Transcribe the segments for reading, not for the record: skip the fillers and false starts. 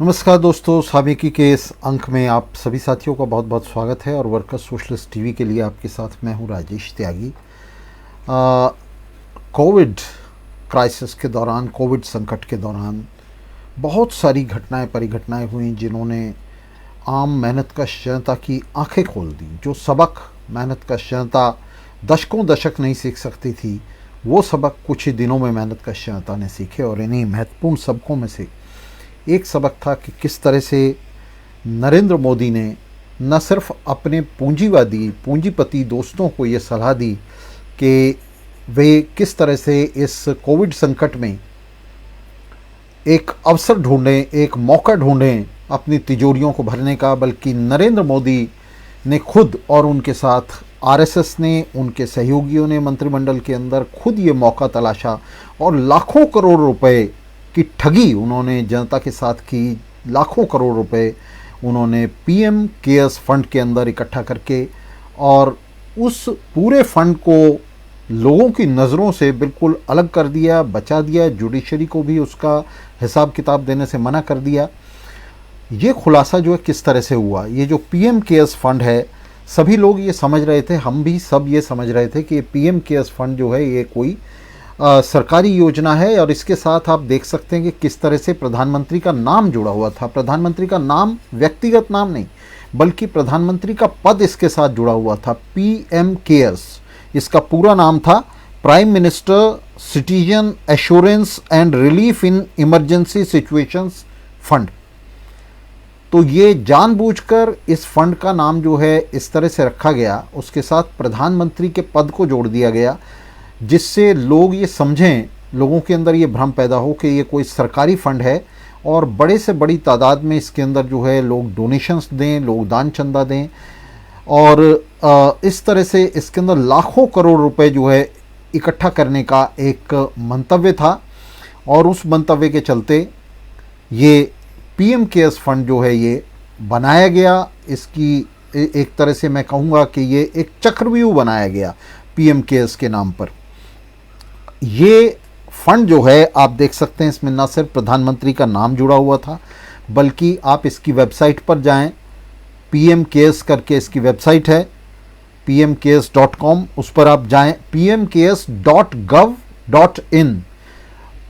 नमस्कार दोस्तों, साबिकी के इस अंक में आप सभी साथियों का बहुत बहुत स्वागत है। और वर्कर्स सोशलिस्ट टीवी के लिए आपके साथ मैं हूं राजेश त्यागी। कोविड क्राइसिस के दौरान, कोविड संकट के दौरान बहुत सारी घटनाएं परिघटनाएं हुई जिन्होंने आम मेहनतकश जनता की आंखें खोल दी। जो सबक मेहनतकश जनता दशकों दशक नहीं सीख सकती थी, वो सबक कुछ ही दिनों में मेहनतकश जनता ने सीखे। और इन्हीं महत्वपूर्ण सबकों में से एक सबक था कि किस तरह से नरेंद्र मोदी ने न सिर्फ अपने पूंजीपति दोस्तों को ये सलाह दी कि वे किस तरह से इस कोविड संकट में एक अवसर ढूंढें, एक मौका ढूंढें अपनी तिजोरियों को भरने का, बल्कि नरेंद्र मोदी ने खुद और उनके साथ आरएसएस ने, उनके सहयोगियों ने मंत्रिमंडल के अंदर खुद ये मौका तलाशा और लाखों करोड़ रुपए की ठगी उन्होंने जनता के साथ की। लाखों करोड़ रुपए उन्होंने पीएम केयर्स फंड के अंदर इकट्ठा करके और उस पूरे फंड को लोगों की नज़रों से बिल्कुल अलग कर दिया, बचा दिया। जुडिशरी को भी उसका हिसाब किताब देने से मना कर दिया। ये खुलासा जो है किस तरह से हुआ, ये जो पीएम केयर्स फंड है, सभी लोग ये समझ रहे थे, हम भी सब ये समझ रहे थे कि पीएम केयर्स फंड जो है ये कोई सरकारी योजना है। और इसके साथ आप देख सकते हैं कि किस तरह से प्रधानमंत्री का नाम जुड़ा हुआ था। प्रधानमंत्री का नाम व्यक्तिगत नाम नहीं, बल्कि प्रधानमंत्री का पद इसके साथ जुड़ा हुआ था। पीएम केयर्स इसका पूरा नाम था, prime minister citizen assurance and relief in emergency situations fund. तो ये जानबूझकर इस फंड का नाम जो है इस तरह से रखा गया, उसके साथ प्रधानमंत्री के पद को जोड़ दिया गया, जिससे लोग ये समझें, लोगों के अंदर ये भ्रम पैदा हो कि ये कोई सरकारी फंड है और बड़े से बड़ी तादाद में इसके अंदर जो है लोग डोनेशंस दें, लोग दान चंदा दें। और इस तरह से इसके अंदर लाखों करोड़ रुपए जो है इकट्ठा करने का एक मंतव्य था। और उस मंतव्य के चलते ये पीएम केयर्स फंड जो है ये बनाया गया। इसकी एक तरह से मैं कहूँगा कि ये एक चक्रव्यूह बनाया गया पीएम केयर्स के नाम पर। ये फंड जो है आप देख सकते हैं, इसमें न सिर्फ प्रधानमंत्री का नाम जुड़ा हुआ था, बल्कि आप इसकी वेबसाइट पर जाएं, पीएम केयर्स करके इसकी वेबसाइट है pmcares.com, उस पर आप जाएं, pmcares.gov.in,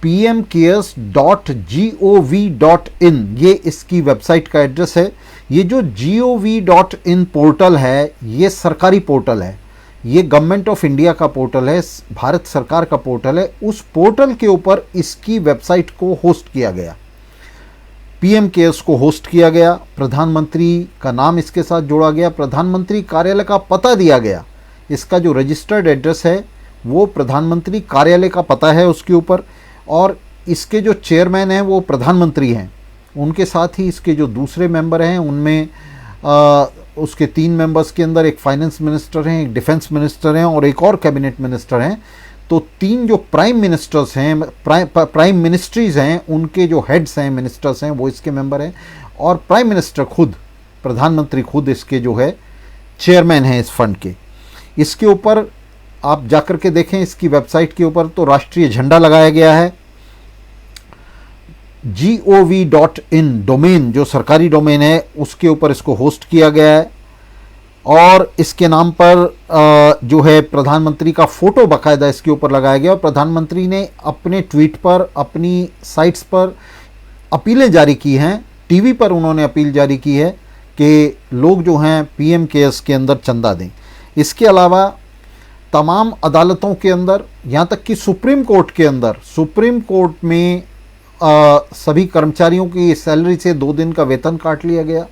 pmcares.gov.in, ये इसकी वेबसाइट का एड्रेस है। ये जो gov.in पोर्टल है, ये सरकारी पोर्टल है, ये गवर्नमेंट ऑफ इंडिया का पोर्टल है, भारत सरकार का पोर्टल है। उस पोर्टल के ऊपर इसकी वेबसाइट को होस्ट किया गया, पीएम केयर्स को होस्ट किया गया, प्रधानमंत्री का नाम इसके साथ जोड़ा गया, प्रधानमंत्री कार्यालय का पता दिया गया। इसका जो रजिस्टर्ड एड्रेस है वो प्रधानमंत्री कार्यालय का पता है उसके ऊपर। और इसके जो चेयरमैन हैं वो प्रधानमंत्री हैं, उनके साथ ही इसके जो दूसरे मेंबर हैं उनमें उसके 3 मेंबर्स के अंदर एक फाइनेंस मिनिस्टर हैं, एक डिफेंस मिनिस्टर हैं और एक और कैबिनेट मिनिस्टर हैं। तो 3 जो प्राइम मिनिस्टर्स हैं, प्राइम मिनिस्ट्रीज हैं, उनके जो हेड्स हैं, मिनिस्टर्स हैं, वो इसके मेंबर हैं। और प्राइम मिनिस्टर खुद, प्रधानमंत्री खुद इसके जो है चेयरमैन हैं इस फंड के। इसके ऊपर आप जाकर के देखें, इसकी वेबसाइट के ऊपर तो राष्ट्रीय झंडा लगाया गया है। gov.in डोमेन, जो सरकारी डोमेन है, उसके ऊपर इसको होस्ट किया गया है। और इसके नाम पर जो है प्रधानमंत्री का फोटो बाकायदा इसके ऊपर लगाया गया। और प्रधानमंत्री ने अपने ट्वीट पर, अपनी साइट्स पर अपीलें जारी की हैं, टीवी पर उन्होंने अपील जारी की है कि लोग जो हैं पीएम केयर्स के अंदर चंदा दें। इसके अलावा तमाम अदालतों के अंदर, यहाँ तक कि सुप्रीम कोर्ट के अंदर, सुप्रीम कोर्ट में सभी कर्मचारियों की सैलरी से 2 दिन का वेतन काट लिया गया।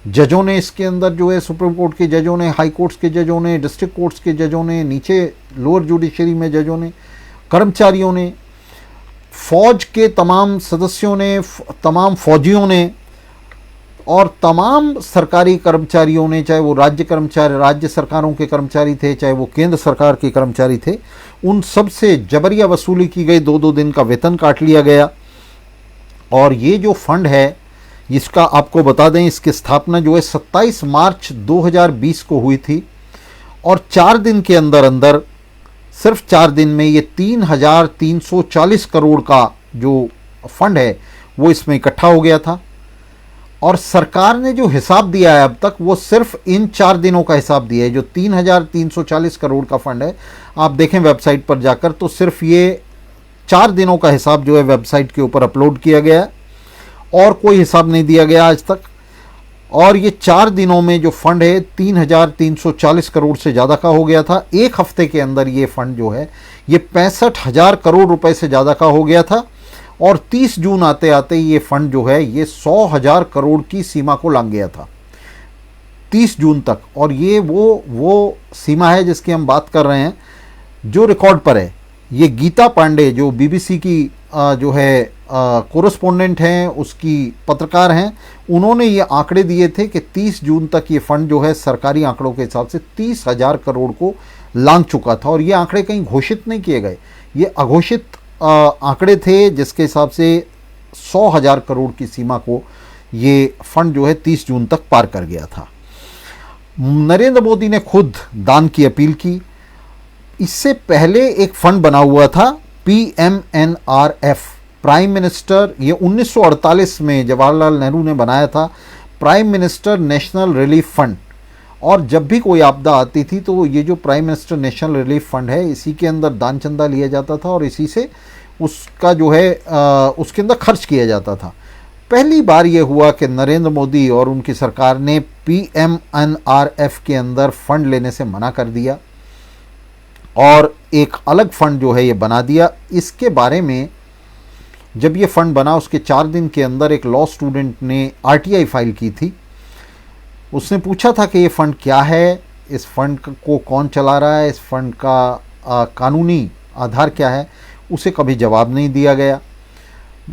जजों ने इसके अंदर जो है, सुप्रीम कोर्ट के जजों ने, हाई कोर्ट्स के जजों ने, डिस्ट्रिक्ट कोर्ट्स के जजों ने, नीचे लोअर जुडिशरी में जजों ने, कर्मचारियों ने, फौज के तमाम सदस्यों ने, तमाम फौजियों ने और तमाम सरकारी कर्मचारियों ने, चाहे वो राज्य सरकारों के कर्मचारी थे, चाहे वो केंद्र सरकार के कर्मचारी थे, उन सब से जबरिया वसूली की गई। 2-2 दिन का वेतन काट लिया गया। और ये जो फंड है, इसका आपको बता दें, इसकी स्थापना जो है 27 मार्च 2020 को हुई थी। और 4 दिन के अंदर अंदर, सिर्फ 4 दिन में ये 3,340 करोड़ का जो फंड है वो इसमें इकट्ठा हो गया था। और सरकार ने जो हिसाब दिया है अब तक, वो सिर्फ इन 4 दिनों का हिसाब दिया है। जो 3,340 करोड़ का फंड है, आप देखें वेबसाइट पर जाकर, तो सिर्फ ये 4 दिनों का हिसाब जो है वेबसाइट के ऊपर अपलोड किया गया है, और कोई हिसाब नहीं दिया गया आज तक। और ये 4 दिनों में जो फंड है 3,340 करोड़ से ज़्यादा का हो गया था। एक हफ्ते के अंदर ये फंड जो है ये 65,000 करोड़ रुपए से ज़्यादा का हो गया था। और 30 जून आते आते ये फंड जो है ये 100,000 करोड़ की सीमा को लांघ गया था 30 जून तक। और ये वो सीमा है जिसकी हम बात कर रहे हैं, जो रिकॉर्ड पर है। ये गीता पांडे जो बीबीसी की जो है कोरेस्पोंडेंट हैं, उसकी पत्रकार हैं, उन्होंने ये आंकड़े दिए थे कि 30 जून तक ये फंड जो है सरकारी आंकड़ों के हिसाब से 30,000 करोड़ को लांघ चुका था। और ये आंकड़े कहीं घोषित नहीं किए गए, ये अघोषित आंकड़े थे, जिसके हिसाब से 100,000 करोड़ की सीमा को ये फंड जो है 30 जून तक पार कर गया था। नरेंद्र मोदी ने खुद दान की अपील की। इससे पहले एक फंड बना हुआ था PMNRF, प्राइम मिनिस्टर, ये 1948 में जवाहरलाल नेहरू ने बनाया था, prime minister national relief fund. और जब भी कोई आपदा आती थी तो ये जो prime minister national relief fund है, इसी के अंदर दान चंदा लिया जाता था और इसी से उसका जो है उसके अंदर खर्च किया जाता था। पहली बार ये हुआ कि नरेंद्र मोदी और उनकी सरकार ने PMNRF के अंदर फंड लेने से मना कर दिया और एक अलग फंड जो है ये बना दिया। इसके बारे में जब ये फंड बना उसके 4 दिन के अंदर एक लॉ स्टूडेंट ने RTI फाइल की थी। उसने पूछा था कि ये फ़ंड क्या है, इस फंड को कौन चला रहा है, इस फंड का कानूनी आधार क्या है। उसे कभी जवाब नहीं दिया गया।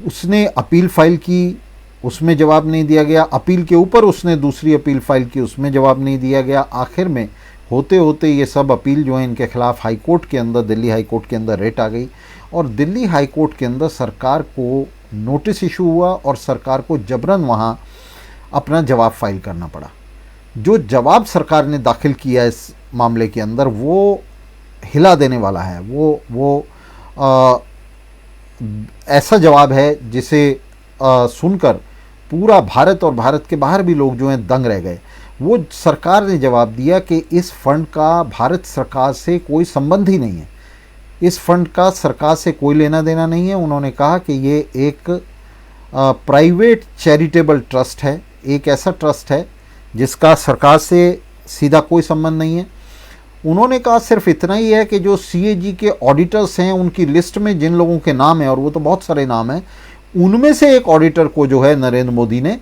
उसने अपील फाइल की, उसमें जवाब नहीं दिया गया। अपील के ऊपर उसने दूसरी अपील फाइल की, उसमें जवाब नहीं दिया गया। आखिर में होते होते ये सब अपील जो है इनके खिलाफ हाई कोर्ट के अंदर, दिल्ली हाई कोर्ट के अंदर रेट आ गई और दिल्ली हाई कोर्ट के अंदर सरकार को नोटिस इशू हुआ और सरकार को जबरन वहाँ अपना जवाब फाइल करना पड़ा। जो जवाब सरकार ने दाखिल किया इस मामले के अंदर वो हिला देने वाला है। वो ऐसा जवाब है जिसे सुनकर पूरा भारत और भारत के बाहर भी लोग जो हैं दंग रह गए। वो सरकार ने जवाब दिया कि इस फंड का भारत सरकार से कोई संबंध ही नहीं है, इस फंड का सरकार से कोई लेना देना नहीं है। उन्होंने कहा कि ये एक प्राइवेट चैरिटेबल ट्रस्ट है, एक ऐसा ट्रस्ट है जिसका सरकार से सीधा कोई संबंध नहीं है। उन्होंने कहा सिर्फ इतना ही है कि जो CAG के ऑडिटर्स हैं उनकी लिस्ट में जिन लोगों के नाम हैं, और वो तो बहुत सारे नाम हैं, उनमें से एक ऑडिटर को जो है नरेंद्र मोदी ने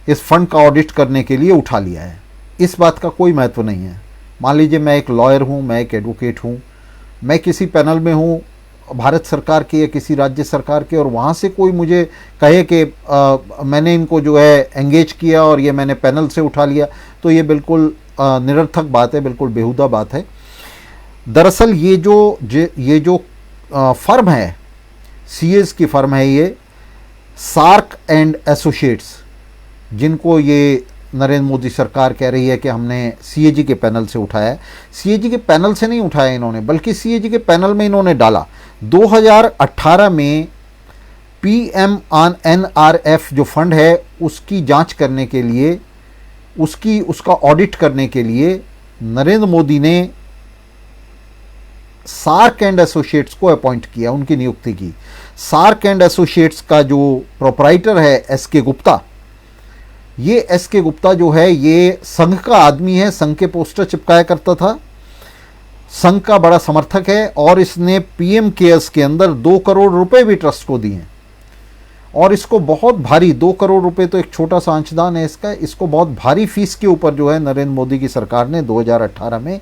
इस फंड का ऑडिट करने के लिए उठा लिया है। इस बात का कोई महत्व नहीं है। मान लीजिए मैं एक लॉयर हूँ, मैं एक एडवोकेट हूँ, मैं किसी पैनल में हूँ भारत सरकार के या किसी राज्य सरकार के, और वहाँ से कोई मुझे कहे कि मैंने इनको जो है एंगेज किया और ये मैंने पैनल से उठा लिया, तो ये बिल्कुल निरर्थक बात है, बिल्कुल बेहुदा बात है। दरअसल ये जो फर्म है, CAs की फर्म है, ये सार्क एंड एसोसिएट्स, जिनको ये नरेंद्र मोदी सरकार कह रही है कि हमने CAG के पैनल से उठाया है। CAG के पैनल से नहीं उठाया इन्होंने, बल्कि CAG के पैनल में इन्होंने डाला। 2018 में PMNRF जो फंड है उसकी जांच करने के लिए, उसका ऑडिट करने के लिए नरेंद्र मोदी ने सार्क एंड एसोसिएट्स को अपॉइंट किया, उनकी नियुक्ति की। सार्क एंड एसोसिएट्स का जो प्रोपराइटर है SK गुप्ता, ये SK गुप्ता जो है ये संघ का आदमी है, संघ के पोस्टर चिपकाया करता था, संघ का बड़ा समर्थक है, और इसने PM केयर्स के अंदर 2 करोड़ रुपए भी ट्रस्ट को दिए हैं। और इसको बहुत भारी, 2 करोड़ रुपए तो एक छोटा सा अंशदान है इसका, इसको बहुत भारी फीस के ऊपर जो है नरेंद्र मोदी की सरकार ने 2018 में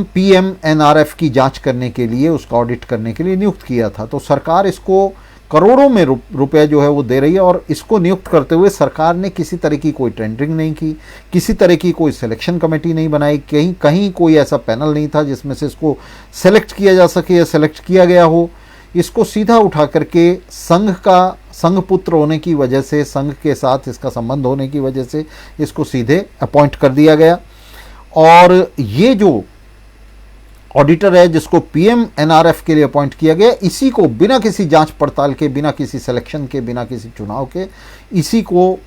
PMNRF की जांच करने के लिए, उसका ऑडिट करने के लिए नियुक्त किया था। तो सरकार इसको करोड़ों में रुपए जो है वो दे रही है, और इसको नियुक्त करते हुए सरकार ने किसी तरह की कोई टेंडरिंग नहीं की, किसी तरह की कोई सिलेक्शन कमेटी नहीं बनाई, कहीं कोई ऐसा पैनल नहीं था जिसमें से इसको सेलेक्ट किया जा सके या सेलेक्ट किया गया हो। इसको सीधा उठा करके संघ पुत्र होने की वजह से, संघ के साथ इसका संबंध होने की वजह से इसको सीधे अपॉइंट कर दिया गया। और ये जो ऑडिटर है जिसको पीएम एनआरएफ के लिए अपॉइंट किया गया, इसी को बिना किसी जांच पड़ताल के, बिना किसी सिलेक्शन के, बिना किसी चुनाव के, इसी को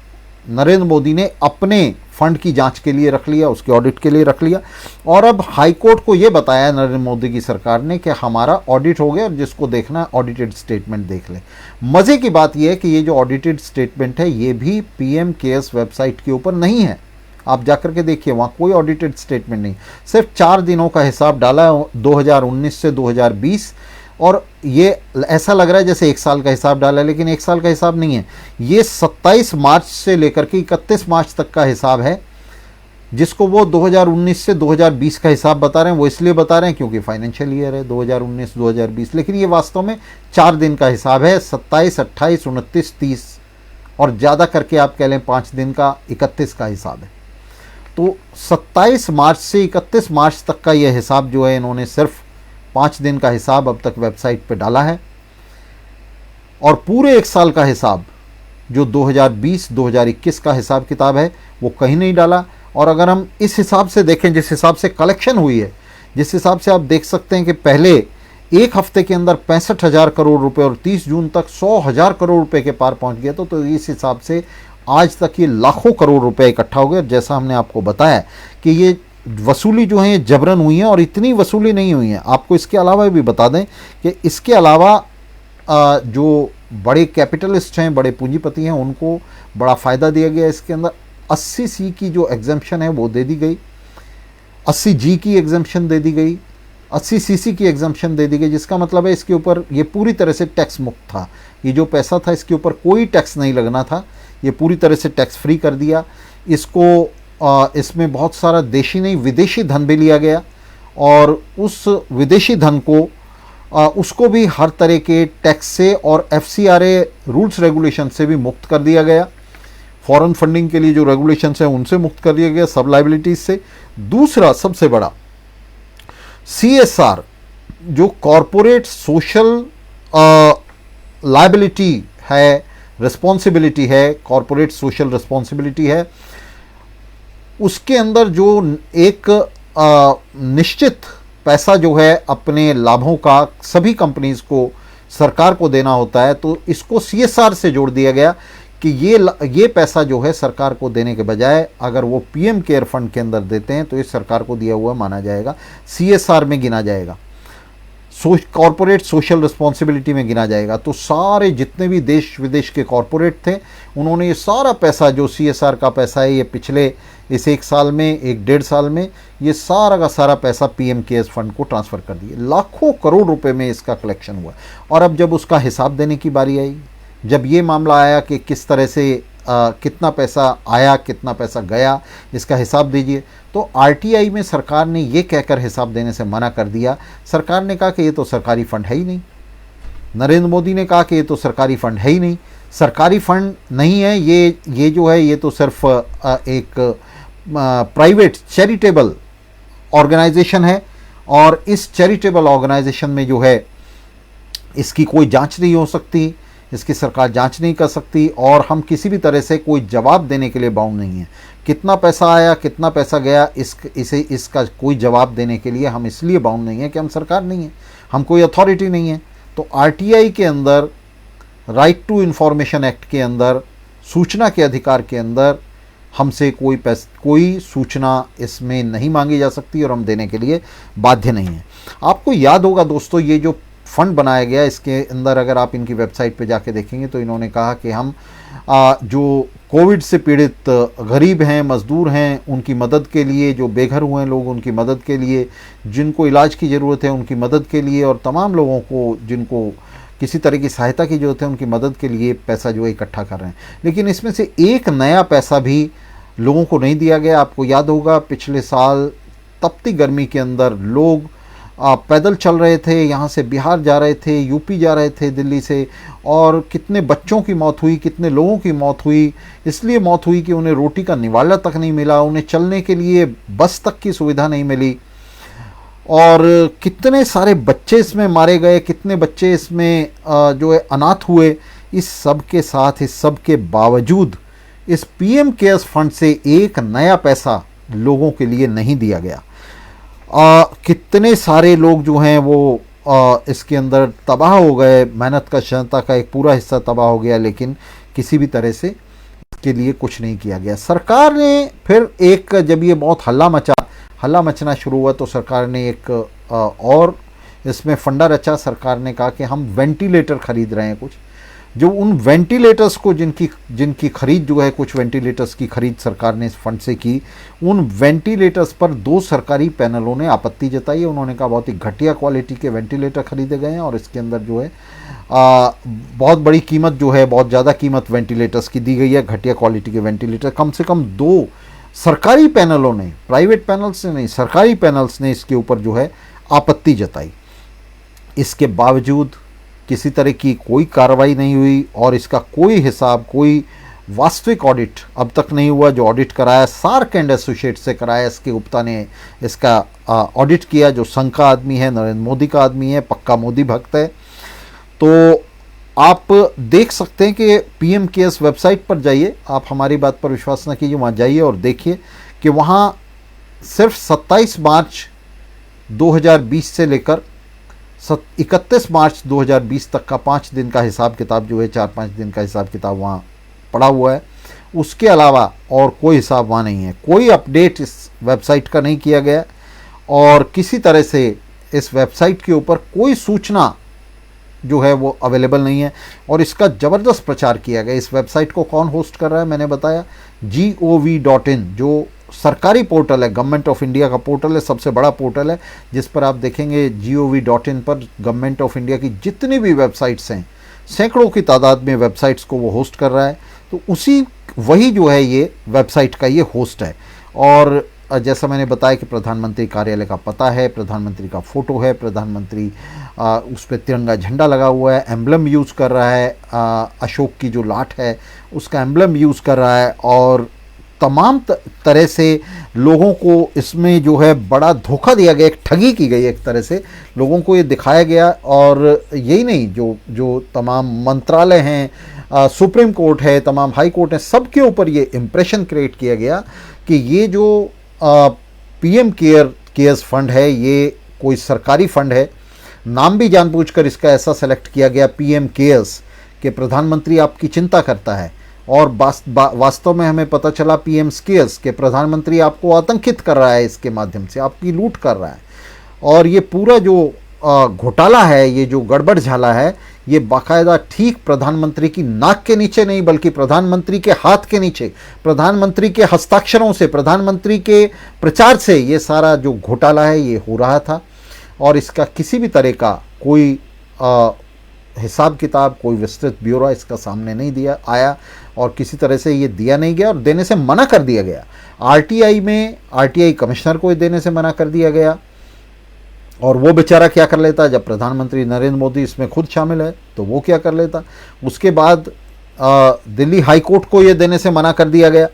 नरेंद्र मोदी ने अपने फंड की जांच के लिए रख लिया, उसके ऑडिट के लिए रख लिया। और अब हाईकोर्ट को यह बताया नरेंद्र मोदी की सरकार ने कि हमारा ऑडिट हो गया और जिसको देखना है ऑडिटेड स्टेटमेंट देख ले। मज़े की बात यह है कि ये जो ऑडिटेड स्टेटमेंट है ये भी पीएम केयर्स वेबसाइट के ऊपर नहीं है। आप जाकर के देखिए, वहाँ कोई ऑडिटेड स्टेटमेंट नहीं, सिर्फ 4 दिनों का हिसाब डाला है 2019 से 2020, और ये ऐसा लग रहा है जैसे 1 साल का हिसाब डाला है, लेकिन 1 साल का हिसाब नहीं है। ये 27 मार्च से लेकर के 31 मार्च तक का हिसाब है, जिसको वो 2019 से 2020 का हिसाब बता रहे हैं। वो इसलिए बता रहे हैं क्योंकि फाइनेंशियल ईयर है 2019-2020, लेकिन ये वास्तव में 4 दिन का हिसाब है, 27, 28, 29, 30 और ज़्यादा करके आप कह लें 5 दिन का 31 का हिसाब है। तो 27 मार्च से 31 मार्च तक का ये हिसाब जो है, इन्होंने सिर्फ 5 दिन का हिसाब अब तक वेबसाइट पे डाला है, और पूरे 1 साल का हिसाब जो 2020-2021 का हिसाब किताब है वो कहीं नहीं डाला। और अगर हम इस हिसाब से देखें, जिस हिसाब से कलेक्शन हुई है, जिस हिसाब से आप देख सकते हैं कि पहले एक हफ्ते के अंदर 65,000 करोड़ रुपए और 30 जून तक 100,000 करोड़ रुपए के पार पहुंच गया, तो इस हिसाब से आज तक ये लाखों करोड़ रुपए इकट्ठा हो गए। जैसा हमने आपको बताया कि ये वसूली जो है ये जबरन हुई है, और इतनी वसूली नहीं हुई है। आपको इसके अलावा भी बता दें कि इसके अलावा जो बड़े कैपिटलिस्ट हैं, बड़े पूंजीपति हैं, उनको बड़ा फ़ायदा दिया गया। इसके अंदर 80C की जो एग्जम्पशन है वो दे दी गई, 80G की एग्जम्पशन दे दी गई, 80CC की एग्जम्पशन दे दी गई, जिसका मतलब है इसके ऊपर ये पूरी तरह से टैक्स मुक्त था। ये जो पैसा था इसके ऊपर कोई टैक्स नहीं लगना था, ये पूरी तरह से टैक्स फ्री कर दिया इसको। इसमें बहुत सारा देशी नहीं विदेशी धन भी लिया गया, और उस विदेशी धन को उसको भी हर तरह के टैक्स से और FCRA रूल्स रेगुलेशन से भी मुक्त कर दिया गया। फॉरेन फंडिंग के लिए जो रेगुलेशंस हैं उनसे मुक्त कर दिया गया, सब लाइबिलिटीज से। दूसरा सबसे बड़ा CSR जो कॉरपोरेट सोशल लाइबिलिटी है, रिस्पॉन्सिबिलिटी है, कॉरपोरेट सोशल रिस्पॉन्सिबिलिटी है, उसके अंदर जो एक निश्चित पैसा जो है अपने लाभों का सभी कंपनीज को, सरकार को देना होता है, तो इसको CSR से जोड़ दिया गया कि ये पैसा जो है सरकार को देने के बजाय अगर वो पीएम केयर फंड के अंदर देते हैं तो ये सरकार को दिया हुआ माना जाएगा, CSR में गिना जाएगा, कॉरपोरेट सोशल रिस्पॉन्सिबिलिटी में गिना जाएगा। तो सारे जितने भी देश विदेश के कॉरपोरेट थे, उन्होंने ये सारा पैसा जो CSR का पैसा है, ये पिछले इस 1 साल में, 1-1.5 साल में, ये सारा का सारा पैसा पीएम केयर्स फंड को ट्रांसफ़र कर दिए। लाखों करोड़ रुपए में इसका कलेक्शन हुआ। और अब जब उसका हिसाब देने की बारी आई, जब ये मामला आया कि किस तरह से कितना पैसा आया, कितना पैसा गया, इसका हिसाब दीजिए, तो RTI में सरकार ने ये कहकर हिसाब देने से मना कर दिया। सरकार ने कहा कि ये तो सरकारी फ़ंड है ही नहीं। नरेंद्र मोदी ने कहा कि ये तो सरकारी फ़ंड है ही नहीं, सरकारी फ़ंड नहीं है, ये जो है ये तो सिर्फ एक प्राइवेट चैरिटेबल ऑर्गेनाइजेशन है, और इस चैरिटेबल ऑर्गेनाइजेशन में जो है इसकी कोई जांच नहीं हो सकती, इसकी सरकार जांच नहीं कर सकती, और हम किसी भी तरह से कोई जवाब देने के लिए बाउंड नहीं है। कितना पैसा आया, कितना पैसा गया, इसका कोई जवाब देने के लिए हम इसलिए बाउंड नहीं है कि हम सरकार नहीं है, हम कोई अथॉरिटी नहीं है। तो RTI के अंदर, राइट टू इन्फॉर्मेशन एक्ट के अंदर, सूचना के अधिकार के अंदर हमसे कोई सूचना इसमें नहीं मांगी जा सकती और हम देने के लिए बाध्य नहीं हैं। आपको याद होगा दोस्तों, ये जो फंड बनाया गया, इसके अंदर अगर आप इनकी वेबसाइट पे जाके देखेंगे तो इन्होंने कहा कि हम जो कोविड से पीड़ित गरीब हैं, मज़दूर हैं, उनकी मदद के लिए, जो बेघर हुए हैं लोग उनकी मदद के लिए, जिनको इलाज की ज़रूरत है उनकी मदद के लिए, और तमाम लोगों को जिनको किसी तरह की सहायता की ज़रूरत है उनकी मदद के लिए पैसा जो है इकट्ठा कर रहे हैं। लेकिन इसमें से एक नया पैसा भी लोगों को नहीं दिया गया। आपको याद होगा पिछले साल तपती गर्मी के अंदर लोग पैदल चल रहे थे, यहाँ से बिहार जा रहे थे, यूपी जा रहे थे दिल्ली से, और कितने बच्चों की मौत हुई, कितने लोगों की मौत हुई। इसलिए मौत हुई कि उन्हें रोटी का निवाला तक नहीं मिला, उन्हें चलने के लिए बस तक की सुविधा नहीं मिली, और कितने सारे बच्चे इसमें मारे गए, कितने बच्चे इसमें जो है अनाथ हुए। इस सब के साथ, इस सब के बावजूद इस पीएम केयर्स फंड से एक नया पैसा लोगों के लिए नहीं दिया गया। कितने सारे लोग जो हैं वो इसके अंदर तबाह हो गए, मेहनत का जनता का एक पूरा हिस्सा तबाह हो गया, लेकिन किसी भी तरह से इसके लिए कुछ नहीं किया गया। सरकार ने फिर एक, जब ये बहुत हल्ला मचना शुरू हुआ तो सरकार ने एक और इसमें फंडा रचा। सरकार ने कहा कि हम वेंटिलेटर खरीद रहे हैं कुछ, जो उन वेंटिलेटर्स को जिनकी खरीद जो है, कुछ वेंटिलेटर्स की खरीद सरकार ने इस फंड से की, उन वेंटिलेटर्स पर 2 सरकारी पैनलों ने आपत्ति जताई है। उन्होंने कहा बहुत ही घटिया क्वालिटी के वेंटिलेटर खरीदे गए हैं और इसके अंदर जो है बहुत बड़ी कीमत जो है, बहुत ज़्यादा कीमत वेंटिलेटर्स की दी गई है। घटिया क्वालिटी के वेंटिलेटर कम से कम 2 सरकारी पैनलों ने, प्राइवेट पैनल्स से नहीं, सरकारी पैनल्स ने इसके ऊपर जो है आपत्ति जताई। इसके बावजूद किसी तरह की कोई कार्रवाई नहीं हुई और इसका कोई हिसाब, कोई वास्तविक ऑडिट अब तक नहीं हुआ। जो ऑडिट कराया सार्क एंड एसोसिएट से कराया, इसके गुप्ता ने इसका ऑडिट किया, जो संघ का आदमी है, नरेंद्र मोदी का आदमी है, पक्का मोदी भक्त है। तो आप देख सकते हैं कि पीएम केयर्स वेबसाइट पर जाइए, आप हमारी बात पर विश्वास न कीजिए, वहाँ जाइए और देखिए कि वहाँ सिर्फ 27 मार्च 2020 से लेकर 31 मार्च 2020 तक का 5 दिन का हिसाब किताब जो है, 4-5 दिन का हिसाब किताब वहाँ पड़ा हुआ है। उसके अलावा और कोई हिसाब वहाँ नहीं है। कोई अपडेट इस वेबसाइट का नहीं किया गया और किसी तरह से इस वेबसाइट के ऊपर कोई सूचना जो है वो अवेलेबल नहीं है और इसका ज़बरदस्त प्रचार किया गया। इस वेबसाइट को कौन होस्ट कर रहा है, मैंने बताया, gov.in, जो सरकारी पोर्टल है, गवर्नमेंट ऑफ इंडिया का पोर्टल है, सबसे बड़ा पोर्टल है, जिस पर आप देखेंगे gov.in पर गवर्नमेंट ऑफ इंडिया की जितनी भी वेबसाइट्स हैं, सैकड़ों की तादाद में वेबसाइट्स को वो होस्ट कर रहा है। तो वही जो है ये वेबसाइट का ये होस्ट है। और जैसा मैंने बताया कि प्रधानमंत्री कार्यालय का पता है, प्रधानमंत्री का फ़ोटो है, प्रधानमंत्री उस पर तिरंगा झंडा लगा हुआ है, एम्बलम यूज़ कर रहा है, अशोक की जो लाठ है उसका एम्बलम यूज़ कर रहा है और तमाम तरह से लोगों को इसमें जो है बड़ा धोखा दिया गया, एक ठगी की गई, एक तरह से लोगों को ये दिखाया गया। और यही नहीं, जो तमाम मंत्रालय हैं, सुप्रीम कोर्ट है, तमाम हाई कोर्ट है, सबके ऊपर ये इम्प्रेशन क्रिएट किया गया कि ये जो पीएम केयर्स फंड है ये कोई सरकारी फंड है। नाम भी जानबूझकर इसका ऐसा सेलेक्ट किया गया, पीएम केयर्स, कि प्रधानमंत्री आपकी चिंता करता है, और वास्तव में हमें पता चला पीएम केयर्स के प्रधानमंत्री आपको आतंकित कर रहा है, इसके माध्यम से आपकी लूट कर रहा है। और ये पूरा जो घोटाला है, ये जो गड़बड़ झाला है, ये बाकायदा ठीक प्रधानमंत्री की नाक के नीचे नहीं बल्कि प्रधानमंत्री के हाथ के नीचे, प्रधानमंत्री के हस्ताक्षरों से, प्रधानमंत्री के प्रचार से ये सारा जो घोटाला है ये हो रहा था। और इसका किसी भी तरह का कोई हिसाब किताब, कोई विस्तृत ब्यौरा इसका सामने नहीं आया और किसी तरह से ये दिया नहीं गया और देने से मना कर दिया गया। आरटीआई कमिश्नर को देने से मना कर दिया गया। और वो बेचारा क्या कर लेता, जब प्रधानमंत्री नरेंद्र मोदी इसमें खुद शामिल है तो वो क्या कर लेता। उसके बाद दिल्ली हाई कोर्ट को ये देने से मना कर दिया गया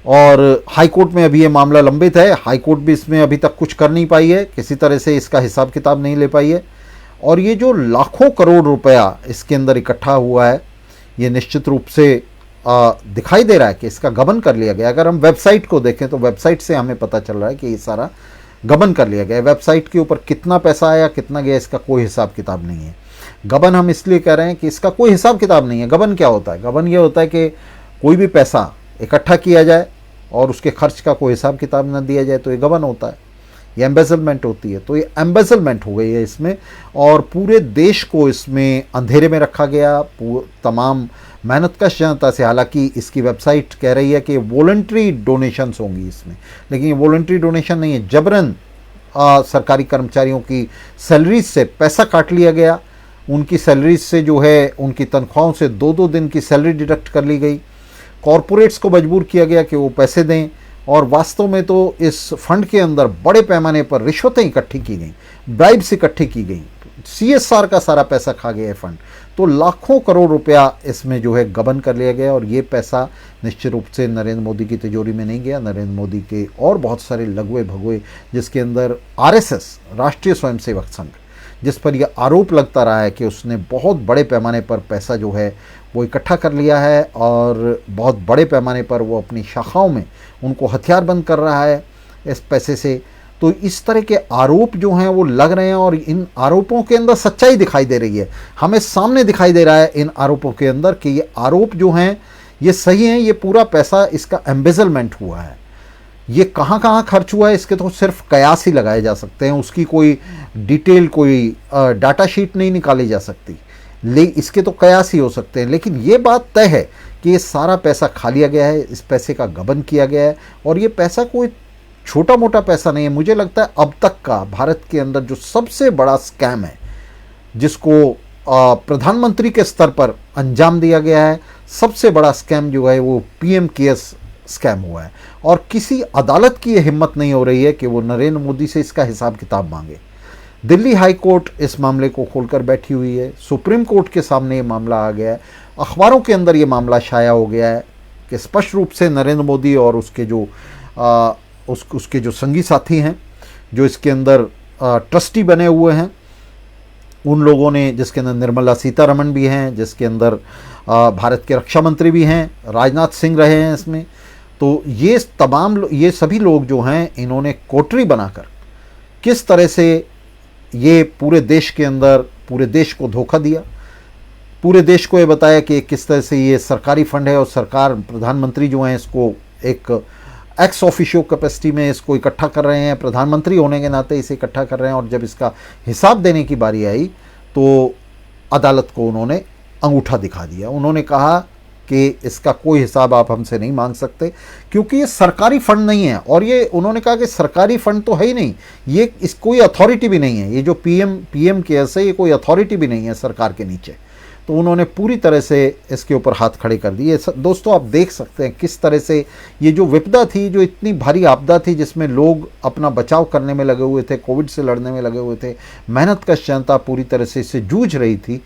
और हाई कोर्ट में अभी ये मामला लंबित है। हाई कोर्ट भी इसमें अभी तक कुछ कर नहीं पाई है, किसी तरह से इसका हिसाब किताब नहीं ले पाई है। और ये जो लाखों करोड़ रुपया इसके अंदर इकट्ठा हुआ है, ये निश्चित रूप से दिखाई दे रहा है कि इसका गबन कर लिया गया। अगर हम वेबसाइट को देखें तो वेबसाइट से हमें पता चल रहा है कि ये सारा गबन कर लिया गया। वेबसाइट के ऊपर कितना पैसा आया, कितना गया, इसका कोई हिसाब किताब नहीं है। गबन हम इसलिए कह रहे हैं कि इसका कोई हिसाब किताब नहीं है। गबन क्या होता है? गबन ये होता है कि कोई भी पैसा इकट्ठा किया जाए और उसके खर्च का कोई हिसाब किताब न दिया जाए, तो ये गबन होता है, ये एम्बेजलमेंट होती है। तो ये एम्बेजलमेंट हो गई है इसमें और पूरे देश को इसमें अंधेरे में रखा गया, तमाम मेहनतकश जनता से। हालांकि इसकी वेबसाइट कह रही है कि वॉलंटरी डोनेशंस होंगी इसमें, लेकिन ये वॉलंटरी डोनेशन नहीं है, जबरन सरकारी कर्मचारियों की सैलरीज से पैसा काट लिया गया। उनकी सैलरीज से जो है, उनकी तनख्वाहों से 2-2 दिन की सैलरी डिडक्ट कर ली गई। कॉरपोरेट्स को मजबूर किया गया कि वो पैसे दें और वास्तव में तो इस फंड के अंदर बड़े पैमाने पर रिश्वतें इकट्ठी की गई, ब्राइब्स इकट्ठी की गई, सीएसआर का सारा पैसा खा गया है फंड। तो लाखों करोड़ रुपया इसमें जो है गबन कर लिया गया और ये पैसा निश्चित रूप से नरेंद्र मोदी की तिजोरी में नहीं गया। नरेंद्र मोदी के और बहुत सारे लघुए भगुए, जिसके अंदर आरएसएस, राष्ट्रीय स्वयंसेवक संघ, जिस पर यह आरोप लगता रहा है कि उसने बहुत बड़े पैमाने पर पैसा जो है वो इकट्ठा कर लिया है और बहुत बड़े पैमाने पर वो अपनी शाखाओं में उनको हथियारबंद कर रहा है इस पैसे से। तो इस तरह के आरोप जो हैं वो लग रहे हैं और इन आरोपों के अंदर सच्चाई दिखाई दे रही है। हमें सामने दिखाई दे रहा है इन आरोपों के अंदर कि ये आरोप जो हैं ये सही हैं, ये पूरा पैसा इसका एम्बेजलमेंट हुआ है। ये कहाँ कहाँ खर्च हुआ है इसके तो सिर्फ कयास ही लगाए जा सकते हैं, उसकी कोई डिटेल कोई डाटा शीट नहीं निकाली जा सकती, इसके तो कयास ही हो सकते हैं। लेकिन ये बात तय है कि ये सारा पैसा खा लिया गया है, इस पैसे का गबन किया गया है और ये पैसा कोई छोटा मोटा पैसा नहीं है। मुझे लगता है अब तक का भारत के अंदर जो सबसे बड़ा स्कैम है जिसको प्रधानमंत्री के स्तर पर अंजाम दिया गया है, सबसे बड़ा स्कैम जो है वो पीएम केयर्स स्कैम हुआ है और किसी अदालत की ये हिम्मत नहीं हो रही है कि वो नरेंद्र मोदी से इसका हिसाब किताब मांगे। दिल्ली हाई कोर्ट इस मामले को खोलकर बैठी हुई है, सुप्रीम कोर्ट के सामने ये मामला आ गया है, अखबारों के अंदर ये मामला शाया हो गया है कि स्पष्ट रूप से नरेंद्र मोदी और उसके जो उसके जो संगी साथी हैं, जो इसके अंदर ट्रस्टी बने हुए हैं, उन लोगों ने, जिसके अंदर निर्मला सीतारमण भी हैं, जिसके अंदर भारत के रक्षा मंत्री भी हैं, राजनाथ सिंह रहे हैं इसमें, तो ये सभी लोग जो हैं इन्होंने कोठरी बनाकर किस तरह से ये पूरे देश के अंदर पूरे देश को धोखा दिया, पूरे देश को ये बताया कि किस तरह से ये सरकारी फंड है और सरकार, प्रधानमंत्री जो हैं इसको एक एक्स ऑफिशियो कैपेसिटी में इसको इकट्ठा कर रहे हैं, प्रधानमंत्री होने के नाते इसे इकट्ठा कर रहे हैं और जब इसका हिसाब देने की बारी आई तो अदालत को उन्होंने अंगूठा दिखा दिया। उन्होंने कहा कि इसका कोई हिसाब आप हमसे नहीं मांग सकते क्योंकि ये सरकारी फंड नहीं है। और ये उन्होंने कहा कि सरकारी फंड तो है ही नहीं, ये कोई अथॉरिटी भी नहीं है, ये जो पीएम केयर्स है ये कोई अथॉरिटी भी नहीं है सरकार के नीचे। तो उन्होंने पूरी तरह से इसके ऊपर हाथ खड़े कर दिए। दोस्तों आप देख सकते हैं किस तरह से ये जो विपदा थी, जो इतनी भारी आपदा थी जिसमें लोग अपना बचाव करने में लगे हुए थे, कोविड से लड़ने में लगे हुए थे, मेहनतकश जनता पूरी तरह से इससे जूझ रही थी,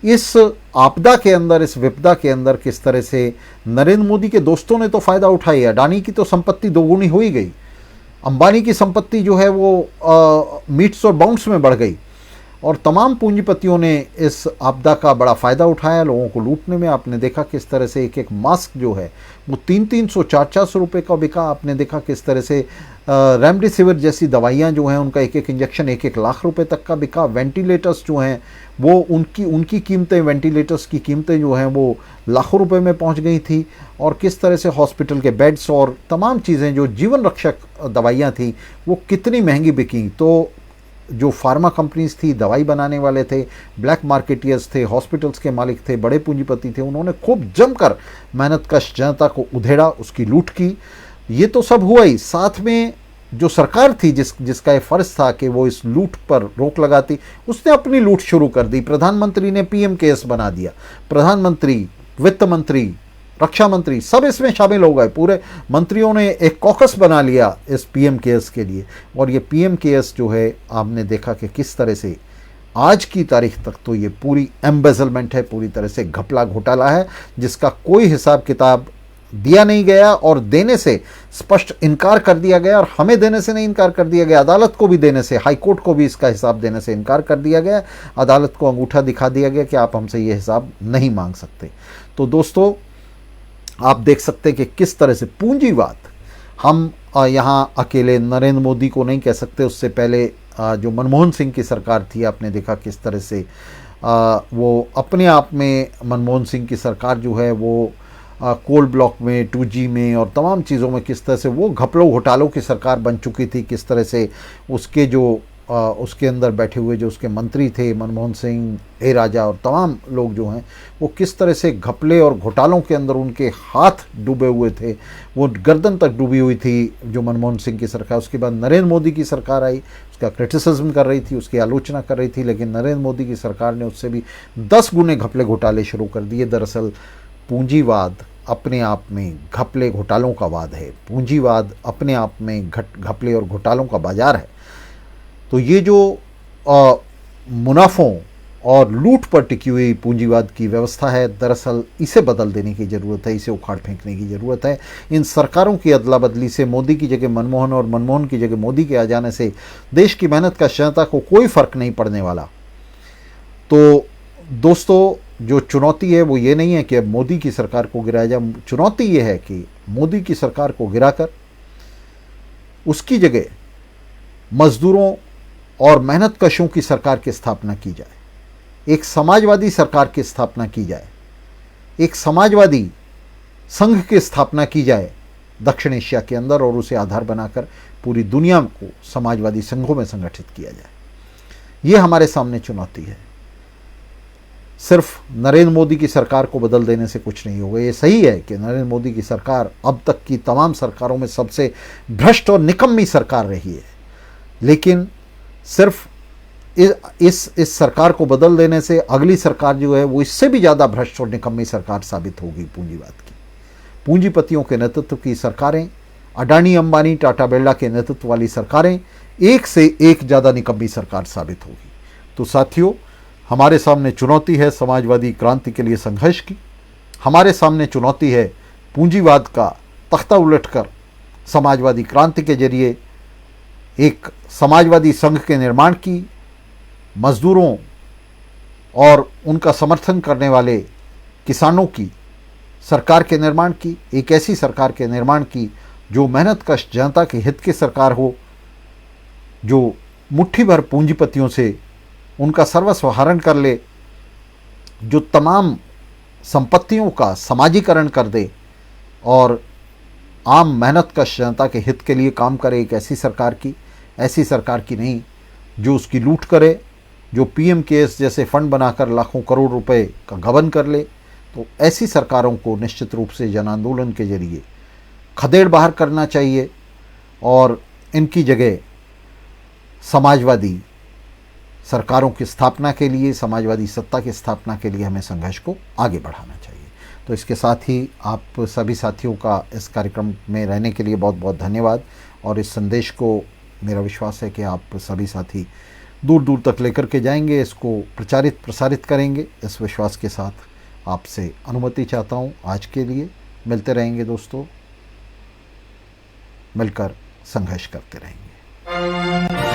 इस आपदा के अंदर, इस विपदा के अंदर किस तरह से नरेंद्र मोदी के दोस्तों ने तो फ़ायदा उठाई। अडानी की तो संपत्ति दोगुनी हो ही गई, अंबानी की संपत्ति जो है वो मीट्स और बाउंड्स में बढ़ गई और तमाम पूंजीपतियों ने इस आपदा का बड़ा फ़ायदा उठाया लोगों को लूटने में। आपने देखा किस तरह से एक एक मास्क जो है वो 300-300 400-400 रुपये का बिका। आपने देखा किस तरह से रेमडेसिविर जैसी दवाइयाँ जो हैं उनका एक एक इंजेक्शन 1-1 लाख रुपए तक का बिका। वेंटिलेटर्स जो हैं वो उनकी कीमतें, वेंटिलेटर्स की कीमतें जो हैं वो लाखों रुपए में पहुंच गई थी। और किस तरह से हॉस्पिटल के बेड्स और तमाम चीज़ें जो जीवन रक्षक दवाइयाँ थी वो कितनी महंगी बिकी। तो जो फार्मा कंपनीज थी, दवाई बनाने वाले थे, ब्लैक मार्केटियर्स थे, हॉस्पिटल्स के मालिक थे, बड़े पूंजीपति थे, उन्होंने खूब जमकर मेहनतकश जनता को उधेड़ा, उसकी लूट की। ये तो सब हुआ ही, साथ में जो सरकार थी जिसका ये फ़र्ज़ था कि वो इस लूट पर रोक लगाती, उसने अपनी लूट शुरू कर दी। प्रधानमंत्री ने पीएम केयर्स बना दिया, प्रधानमंत्री, वित्त मंत्री, रक्षा मंत्री सब इसमें शामिल हो गए। पूरे मंत्रियों ने एक कॉकस बना लिया इस पीएम केयर्स के लिए। और ये पीएम केयर्स जो है आपने देखा कि किस तरह से आज की तारीख तक तो ये पूरी एम्बेजलमेंट है, पूरी तरह से घपला घोटाला है जिसका कोई हिसाब किताब दिया नहीं गया और देने से स्पष्ट इनकार कर दिया गया। और हमें देने से नहीं इनकार कर दिया गया, अदालत को भी देने से, हाई कोर्ट को भी इसका हिसाब देने से इनकार कर दिया गया। अदालत को अंगूठा दिखा दिया गया कि आप हमसे ये हिसाब नहीं मांग सकते। तो दोस्तों आप देख सकते हैं कि किस तरह से पूंजीवाद, हम यहाँ अकेले नरेंद्र मोदी को नहीं कह सकते, उससे पहले जो मनमोहन सिंह की सरकार थी, आपने देखा किस तरह से वो अपने आप में मनमोहन सिंह की सरकार जो है वो कोल ब्लॉक में, 2G में और तमाम चीज़ों में किस तरह से वो घपलों घोटालों की सरकार बन चुकी थी। किस तरह से उसके अंदर बैठे हुए जो उसके मंत्री थे, मनमोहन सिंह, ए राजा और तमाम लोग जो हैं वो किस तरह से घपले और घोटालों के अंदर उनके हाथ डूबे हुए थे, वो गर्दन तक डूबी हुई थी जो मनमोहन सिंह की सरकार। उसके बाद नरेंद्र मोदी की सरकार आई, उसका क्रिटिसिज्म कर रही थी, उसकी आलोचना कर रही थी, लेकिन नरेंद्र मोदी की सरकार ने उससे भी 10 गुने घपले घोटाले शुरू कर दिए। दरअसल पूंजीवाद अपने आप में घपले घोटालों का वाद है, पूंजीवाद अपने आप में घपले और घोटालों का बाजार है। तो ये जो मुनाफों और लूट पर टिकी हुई पूंजीवाद की व्यवस्था है, दरअसल इसे बदल देने की ज़रूरत है, इसे उखाड़ फेंकने की ज़रूरत है। इन सरकारों की अदला बदली से, मोदी की जगह मनमोहन और मनमोहन की जगह मोदी के आ जाने से देश की मेहनत का जनता को कोई फ़र्क नहीं पड़ने वाला। तो दोस्तों जो चुनौती है वो ये नहीं है कि अब मोदी की सरकार को गिराया जाए, चुनौती ये है कि मोदी की सरकार को गिराकर उसकी जगह मजदूरों और मेहनतकशों की सरकार की स्थापना की जाए, एक समाजवादी सरकार की स्थापना की जाए, एक समाजवादी संघ की स्थापना की जाए दक्षिण एशिया के अंदर, और उसे आधार बनाकर पूरी दुनिया को समाजवादी संघों में संगठित किया जाए। ये हमारे सामने चुनौती है। सिर्फ नरेंद्र मोदी की सरकार को बदल देने से कुछ नहीं होगा। ये सही है कि नरेंद्र मोदी की सरकार अब तक की तमाम सरकारों में सबसे भ्रष्ट और निकम्मी सरकार रही है, लेकिन सिर्फ इस सरकार को बदल देने से अगली सरकार जो है वो इससे भी ज़्यादा भ्रष्ट और निकम्मी सरकार साबित होगी। पूंजीवाद की, पूंजीपतियों के नेतृत्व की सरकारें, अडानी अंबानी टाटा बिरला के नेतृत्व वाली सरकारें एक से एक ज़्यादा निकम्मी सरकार साबित होगी। तो साथियों, हमारे सामने चुनौती है समाजवादी क्रांति के लिए संघर्ष की। हमारे सामने चुनौती है पूंजीवाद का तख्ता उलटकर समाजवादी क्रांति के जरिए एक समाजवादी संघ के निर्माण की, मजदूरों और उनका समर्थन करने वाले किसानों की सरकार के निर्माण की, एक ऐसी सरकार के निर्माण की जो मेहनतकश जनता के हित की सरकार हो, जो मुट्ठी भर पूंजीपतियों से उनका सर्वस्व हरण कर ले, जो तमाम संपत्तियों का समाजीकरण कर दे और आम मेहनतकश जनता के हित के लिए काम करे। एक ऐसी सरकार की नहीं जो उसकी लूट करे, जो पीएम केएस जैसे फंड बनाकर लाखों करोड़ रुपए का गबन कर ले। तो ऐसी सरकारों को निश्चित रूप से जन आंदोलन के जरिए खदेड़ बाहर करना चाहिए और इनकी जगह समाजवादी सरकारों की स्थापना के लिए, समाजवादी सत्ता की स्थापना के लिए हमें संघर्ष को आगे बढ़ाना चाहिए। तो इसके साथ ही आप सभी साथियों का इस कार्यक्रम में रहने के लिए बहुत बहुत धन्यवाद, और इस संदेश को मेरा विश्वास है कि आप सभी साथी दूर दूर तक लेकर के जाएंगे, इसको प्रसारित करेंगे। इस विश्वास के साथ आपसे अनुमति चाहता हूँ आज के लिए। मिलते रहेंगे दोस्तों, मिलकर संघर्ष करते रहेंगे।